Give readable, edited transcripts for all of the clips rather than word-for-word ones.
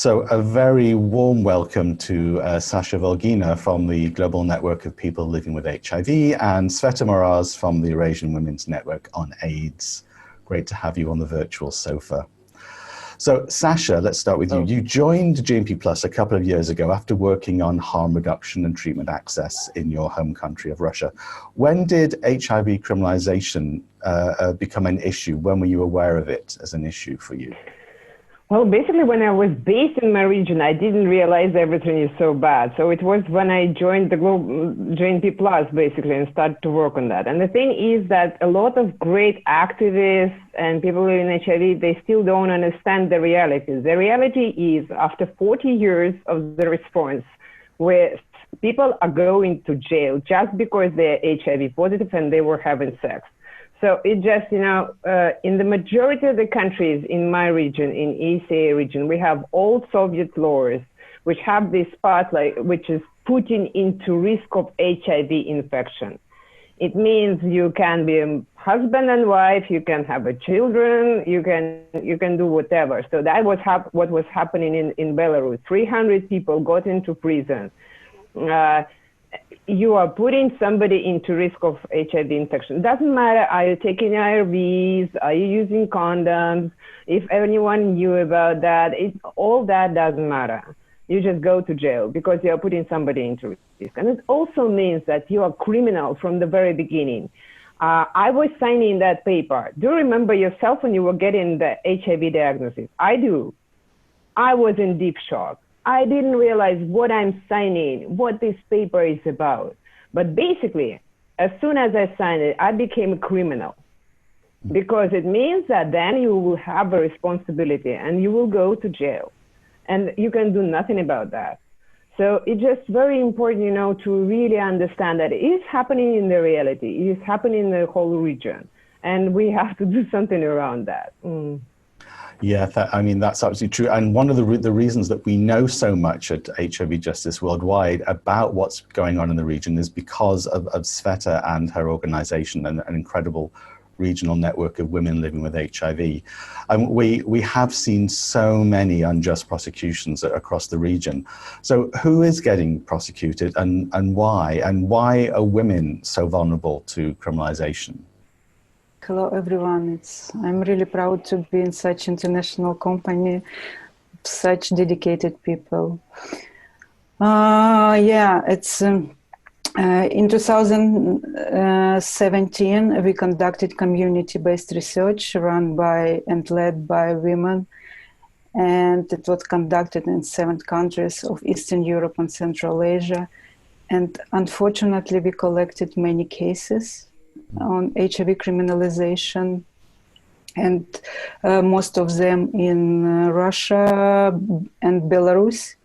So a very warm welcome to Sasha Volgina from the Global Network of People Living with HIV and Sveta Moraz from the Eurasian Women's Network on AIDS. Great to have you on the virtual sofa. So Sasha, let's start with you. You joined GMP Plus a couple of years ago after working on harm reduction and treatment access in your home country of Russia. When did HIV criminalization become an issue? When were you aware of it as an issue for you? Well, basically, when I was based in my region, I didn't realize everything is so bad. So it was when I joined the global GNP Plus, basically, and started to work on that. And the thing is that a lot of great activists and people living in HIV, they still don't understand the reality. The reality is, after 40 years of the response, where people are going to jail just because they're HIV positive and they were having sex. So it just, in the majority of the countries in my region, in EECA region, we have old Soviet laws, which have this part, which is putting into risk of HIV infection. It means you can be a husband and wife, you can have children, you can do whatever. So that was what was happening in Belarus. 300 people got into prison. You are putting somebody into risk of HIV infection. Doesn't matter, are you taking ARVs, are you using condoms, if anyone knew about that, all that doesn't matter. You just go to jail because you are putting somebody into risk. And it also means that you are criminal from the very beginning. I was signing that paper. Do you remember yourself when you were getting the HIV diagnosis? I do. I was in deep shock. I didn't realize what I'm signing, what this paper is about. But basically, as soon as I signed it, I became a criminal because it means that then you will have a responsibility and you will go to jail and you can do nothing about that. So it's just very important, to really understand that it is happening in the reality. It is happening in the whole region and we have to do something around that. Yeah, that's absolutely true. And one of the reasons that we know so much at HIV Justice Worldwide about what's going on in the region is because of Sveta and her organization and an incredible regional network of women living with HIV. We have seen so many unjust prosecutions across the region. So who is getting prosecuted and why? And why are women so vulnerable to criminalization? Hello, everyone. I'm really proud to be in such international company, such dedicated people. It's in 2017 we conducted community-based research run by and led by women, and it was conducted in 7 countries of Eastern Europe and Central Asia. And unfortunately, we collected many cases on HIV criminalization, and most of them in Russia and Belarus.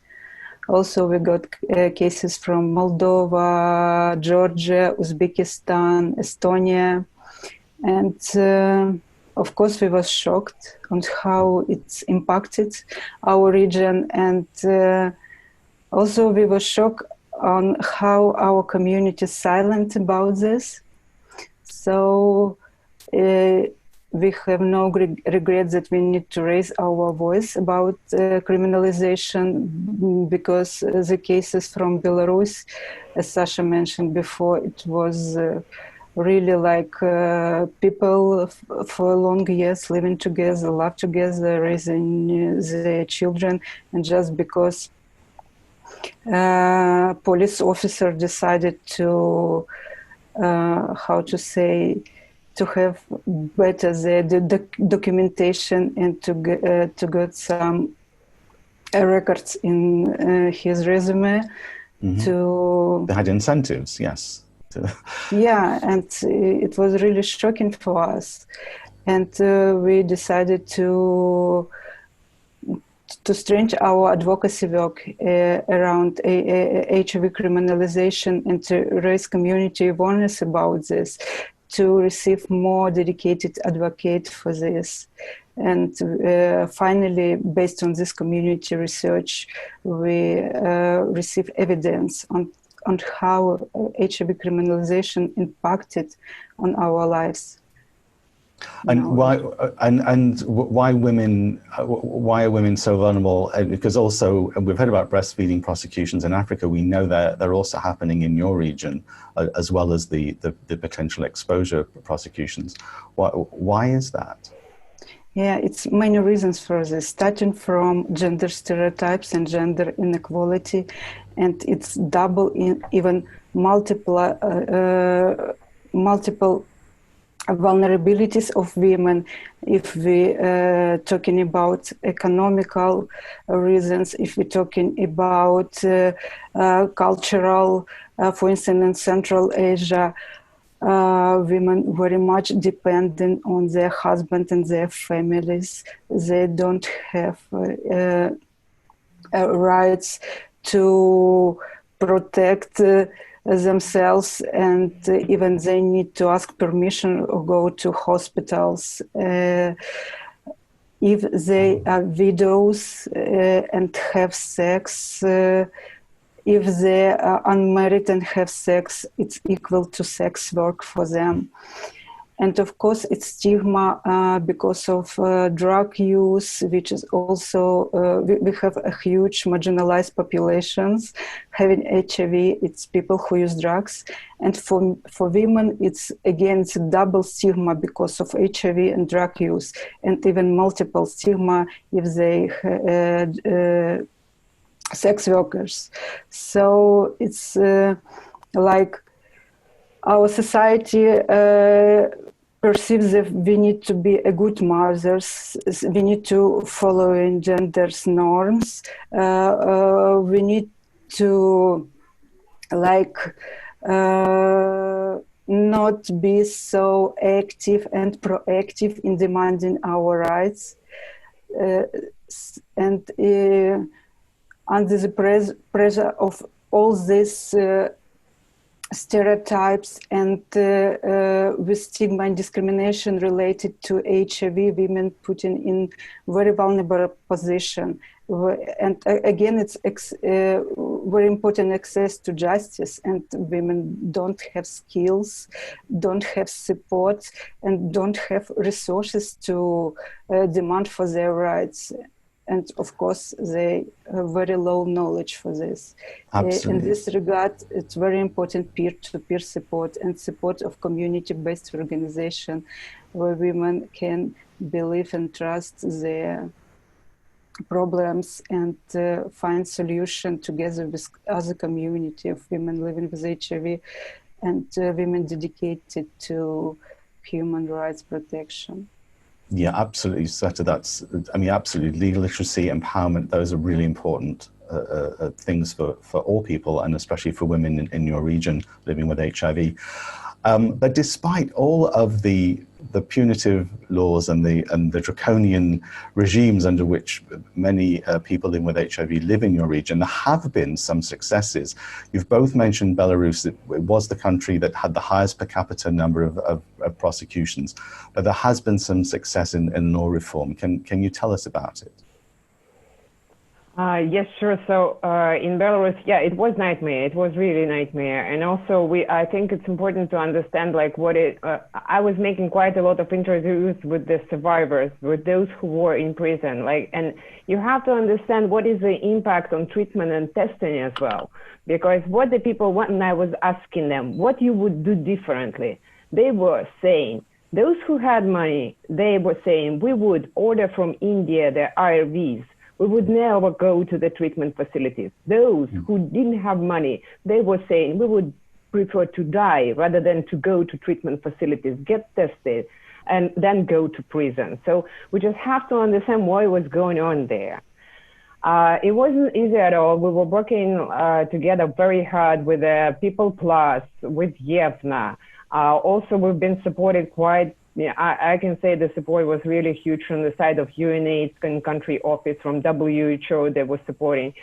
Also, we got cases from Moldova, Georgia, Uzbekistan, Estonia, and of course, we were shocked on how it's impacted our region, and also we were shocked on how our community is silent about this. So we have no regret that we need to raise our voice about criminalization, because the cases from Belarus, as Sasha mentioned before, it was really like people for long years living together, love together, raising their children, and just because police officer decided to to have better the documentation and to get some records in his resume. Mm-hmm. They had incentives, yes. Yeah, and it was really shocking for us. And we decided to strengthen our advocacy work around HIV criminalization and to raise community awareness about this, to receive more dedicated advocates for this. And finally, based on this community research, we received evidence on how HIV criminalization impacted on our lives. And why women? Why are women so vulnerable? Because also we've heard about breastfeeding prosecutions in Africa. We know that they're also happening in your region, as well as the potential exposure prosecutions. Why is that? Yeah, it's many reasons for this, starting from gender stereotypes and gender inequality, and it's double in even multiple vulnerabilities of women. If we talking about economical reasons, if we're talking about cultural, for instance, in Central Asia, women very much dependent on their husband and their families. They don't have rights to protect themselves, and even they need to ask permission or go to hospitals. If they are widows and have sex, if they are unmarried and have sex, it's equal to sex work for them. And of course, it's stigma because of drug use, which is also, we have a huge marginalized populations having HIV. It's people who use drugs. And for women, it's a double stigma because of HIV and drug use, and even multiple stigma if they sex workers. So it's like our society perceives that we need to be a good mothers, we need to follow in gender's norms, we need to not be so active and proactive in demanding our rights, and under the pressure of all these stereotypes and with stigma and discrimination related to HIV, women put in very vulnerable position. And again, it's very important access to justice, and women don't have skills, don't have support, and don't have resources to demand for their rights. And of course, they have very low knowledge for this. In this regard, it's very important peer-to-peer support and support of community-based organization where women can believe and trust their problems and find solution together with other community of women living with HIV and women dedicated to human rights protection. Yeah, absolutely, Sveta. Absolutely. Legal literacy, empowerment, those are really important things for all people, and especially for women in your region living with HIV. But despite all of the punitive laws and the draconian regimes under which many people living with HIV live in your region, there have been some successes. You've both mentioned Belarus. It was the country that had the highest per capita number of prosecutions, but there has been some success in law reform. Can you tell us about it? Yes, sure. So in Belarus, yeah, it was nightmare. It was really nightmare. And also, I think it's important to understand I was making quite a lot of interviews with the survivors, with those who were in prison. And you have to understand what is the impact on treatment and testing as well. Because what the people, when I was asking them, what you would do differently, they were saying, those who had money, they were saying, we would order from India the IRVs. We would never go to the treatment facilities. Those who didn't have money, they were saying, we would prefer to die rather than to go to treatment facilities, get tested, and then go to prison. So we just have to understand what was going on there. It wasn't easy at all. We were working together very hard with People Plus, with Yevna. Also, we've been supported quite. Yeah, I can say the support was really huge from the side of UNAIDS and country office, from WHO. They were supporting.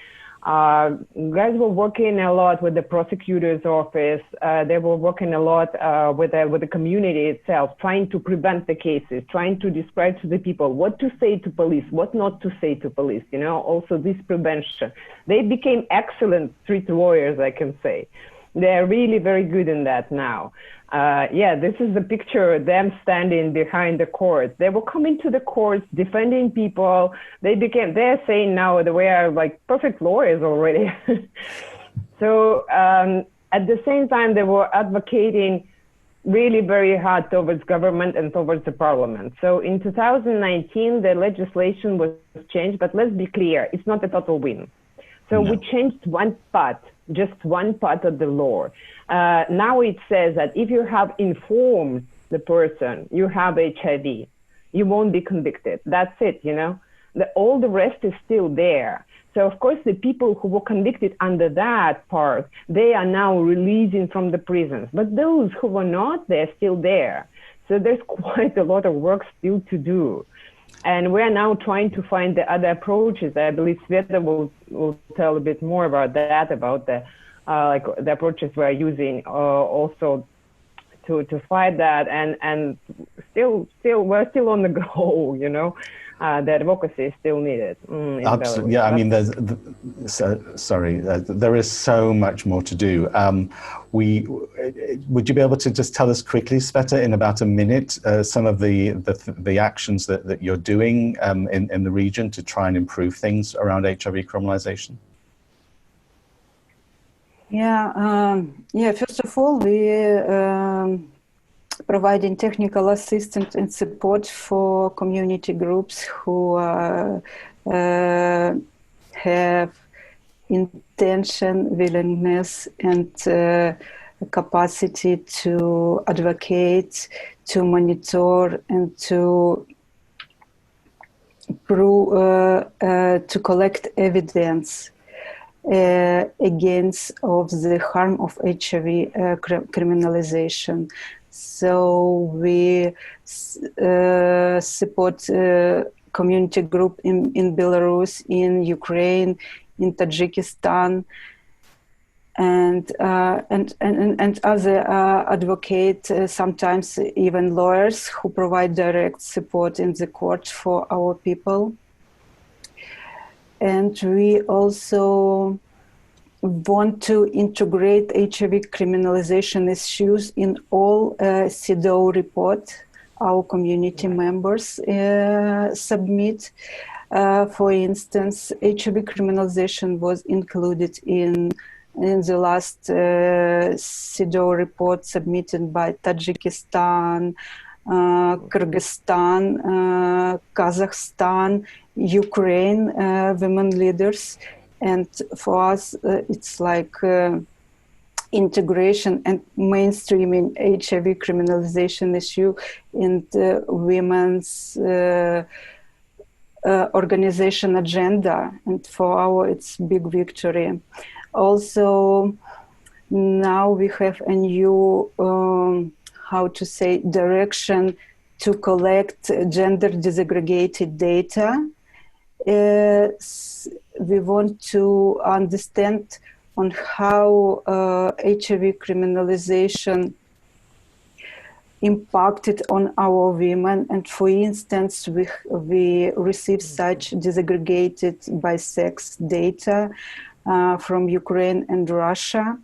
Guys were working a lot with the prosecutor's office. They were working a lot with the community itself, trying to prevent the cases, trying to describe to the people what to say to police, what not to say to police. Also this prevention. They became excellent street lawyers, I can say. They're really very good in that now. Yeah, this is the picture, them standing behind the court. They were coming to the courts, defending people. They're saying now that we are like perfect lawyers already. So at the same time, they were advocating really very hard towards government and towards the parliament. So in 2019, the legislation was changed, but let's be clear, it's not a total win. So we changed just one part of the law. Now it says that if you have informed the person you have HIV, you won't be convicted. That's it, you know. All the rest is still there. So of course, the people who were convicted under that part, they are now releasing from the prisons. But those who were not, they're still there. So there's quite a lot of work still to do. And we're now trying to find the other approaches. I believe Sveta will tell a bit more about that, about the like the approaches we're using also to fight that. And still we're still on the go, you know. The advocacy is still needed. Absolutely, yeah. I mean, there is so much more to do. Would you be able to just tell us quickly, Sveta, in about a minute, some of the actions that you're doing in the region to try and improve things around HIV criminalization? Yeah. First of all, we providing technical assistance and support for community groups who have intention, willingness, and capacity to advocate, to monitor, and to to collect evidence against of the harm of HIV criminalization. So we support community group in Belarus, in Ukraine, in Tajikistan, and other advocates, sometimes even lawyers who provide direct support in the court for our people. And we also want to integrate HIV criminalization issues in all CEDAW report our community members submit. For instance, HIV criminalization was included in the last CEDAW report submitted by Tajikistan, Kyrgyzstan, Kazakhstan, Ukraine women leaders. And for us, it's like integration and mainstreaming HIV criminalization issue in the women's organization agenda. And for our, it's big victory. Also, now we have a new, direction to collect gender disaggregated data. We want to understand on how HIV criminalization impacted on our women. And for instance, we receive such disaggregated by sex data from Ukraine and Russia.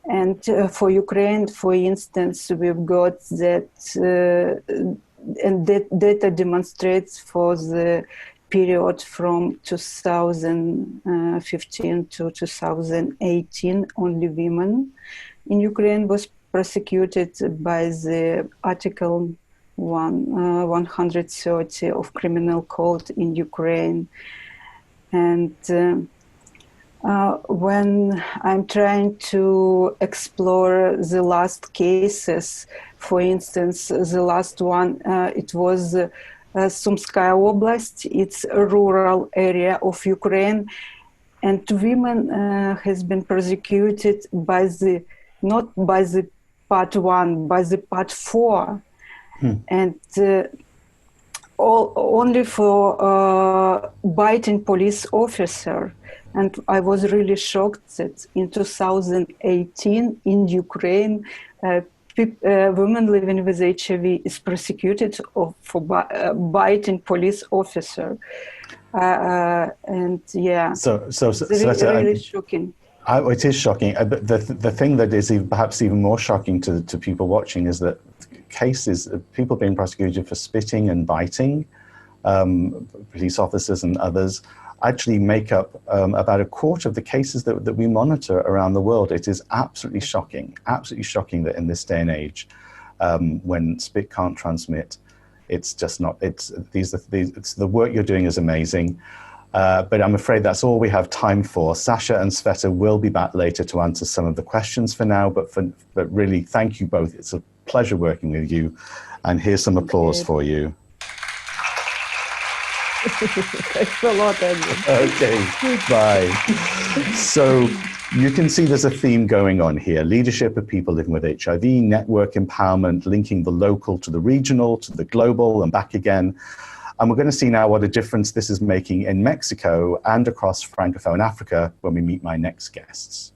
And for Ukraine, for instance, we've got that, and that data demonstrates for the period from 2015 to 2018, only women in Ukraine was prosecuted by the Article 130 of Criminal Code in Ukraine. And when I'm trying to explore the last cases, for instance, the last one, it was Sumskaya Oblast. It's a rural area of Ukraine, and women has been persecuted by not by the part 1, by the part 4, and only for biting police officer. And I was really shocked that in 2018 in Ukraine, women living with HIV is prosecuted for biting police officer. And yeah, so it's really shocking. It is shocking. But the thing that is perhaps even more shocking to people watching is that cases of people being prosecuted for spitting and biting, police officers and others, actually make up about a quarter of the cases that we monitor around the world. It is absolutely shocking that in this day and age, when spit can't transmit, it's just not, it's the work you're doing is amazing. But I'm afraid that's all we have time for. Sasha and Sveta will be back later to answer some of the questions for now, but really thank you both. It's a pleasure working with you. And here's some applause for you. Thanks a lot, Edwin. Okay, bye. So you can see there's a theme going on here. Leadership of people living with HIV, network empowerment, linking the local to the regional, to the global and back again. And we're going to see now what a difference this is making in Mexico and across Francophone Africa when we meet my next guests.